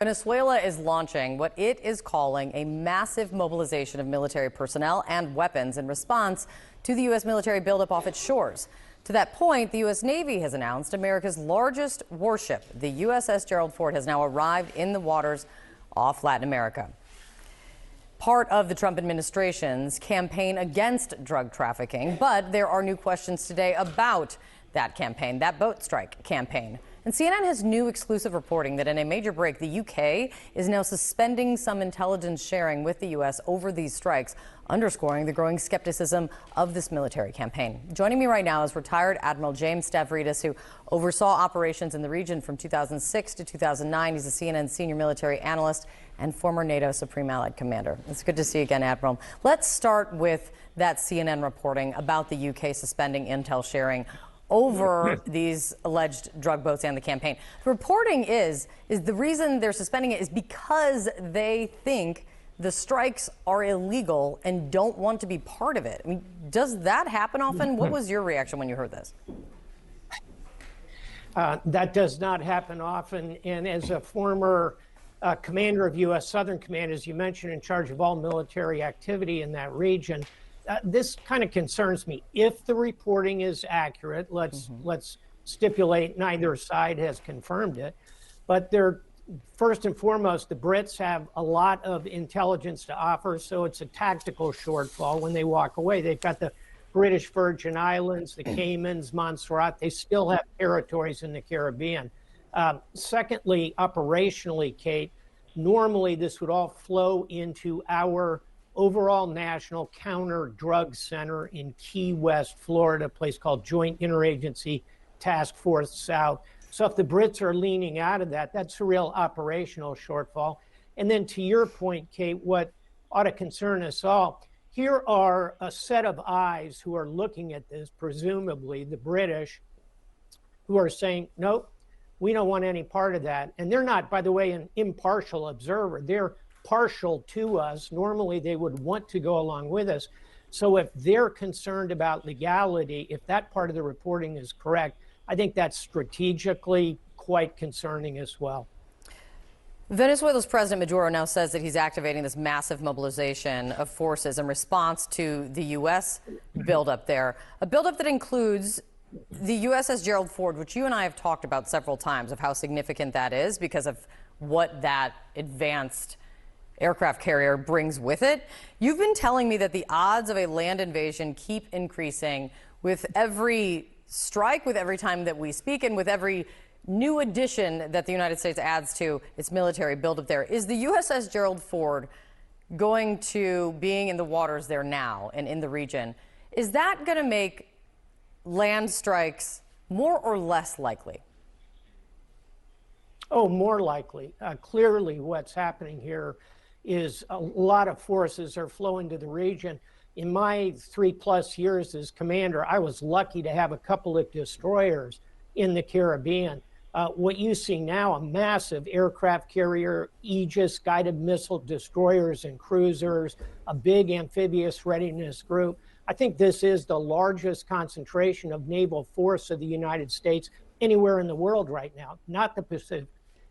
Venezuela is launching what it is calling a massive mobilization of military personnel and weapons in response to the U.S. military buildup off its shores. To that point, the U.S. Navy has announced America's largest warship, the USS Gerald Ford, has now arrived in the waters off Latin America. Part of the Trump administration's campaign against drug trafficking, but there are new questions today about that campaign, that boat strike campaign. And CNN has new exclusive reporting that in a major break, the UK is now suspending some intelligence sharing with the U.S. over these strikes, underscoring the growing skepticism of this military campaign. Joining me right now is retired Admiral James Stav, who oversaw operations in the region from 2006 to 2009. He's a CNN senior military analyst and former NATO Supreme Allied Commander. It's good to see you again, Admiral. Let's start with that CNN reporting about the UK suspending intel sharing over these alleged drug boats and the campaign. The reporting is the reason they're suspending it is because they think the strikes are illegal and don't want to be part of it. I mean, does that happen often? What was your reaction when you heard this? That does not happen often. And as a former commander of U.S. Southern Command, as you mentioned, in charge of all military activity in that region, this kind of concerns me. If the reporting is accurate, let's stipulate neither side has confirmed it, but they're first and foremost, the Brits have a lot of intelligence to offer, so it's a tactical shortfall when they walk away. They've got the British Virgin Islands, the Caymans, Montserrat. They still have territories in the Caribbean. Secondly, operationally, Kate, normally this would all flow into our overall national counter-drug center in Key West, Florida, a place called Joint Interagency Task Force South. So if the Brits are leaning out of that, that's a real operational shortfall. And then to your point, Kate, what ought to concern us all, here are a set of eyes who are looking at this, presumably the British, who are saying, nope, we don't want any part of that. And they're not, by the way, an impartial observer. They're partial to us. Normally, they would want to go along with us. So if they're concerned about legality, if that part of the reporting is correct, I think that's strategically quite concerning as well. Venezuela's President Maduro now says that he's activating this massive mobilization of forces in response to the U.S. buildup there, a buildup that includes the USS Gerald Ford, which you and I have talked about several times of how significant that is because of what that advanced aircraft carrier brings with it. You've been telling me that the odds of a land invasion keep increasing with every strike, with every time that we speak, and with every new addition that the United States adds to its military buildup there. Is the USS Gerald Ford going to being in the waters there now and in the region, is that going to make land strikes more or less likely? Oh, more likely. Clearly what's happening here is a lot of forces are flowing to the region. In my 3+ years as commander, I was lucky to have a couple of destroyers in the Caribbean. What you see now, a massive aircraft carrier, Aegis, guided missile destroyers and cruisers, a big amphibious readiness group. I think this is the largest concentration of naval force of the United States anywhere in the world right now. Not the Pacific,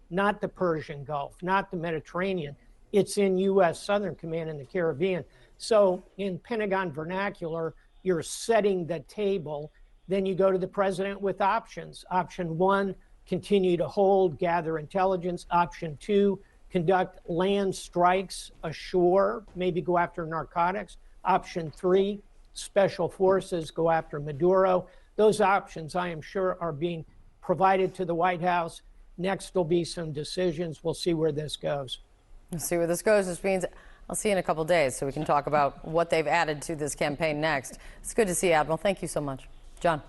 not the Persian Gulf, not the Mediterranean. It's in U.S. Southern Command in the Caribbean. So in Pentagon vernacular, you're setting the table. Then you go to the president with options. Option 1, continue to hold, gather intelligence. Option 2, conduct land strikes ashore, maybe go after narcotics. Option 3, special forces go after Maduro. Those options, I am sure, are being provided to the White House. Next will be some decisions. We'll see where this goes. We'll see where this goes. This means I'll see you in a couple of days so we can talk about what they've added to this campaign next. It's good to see you, Admiral. Thank you so much. John.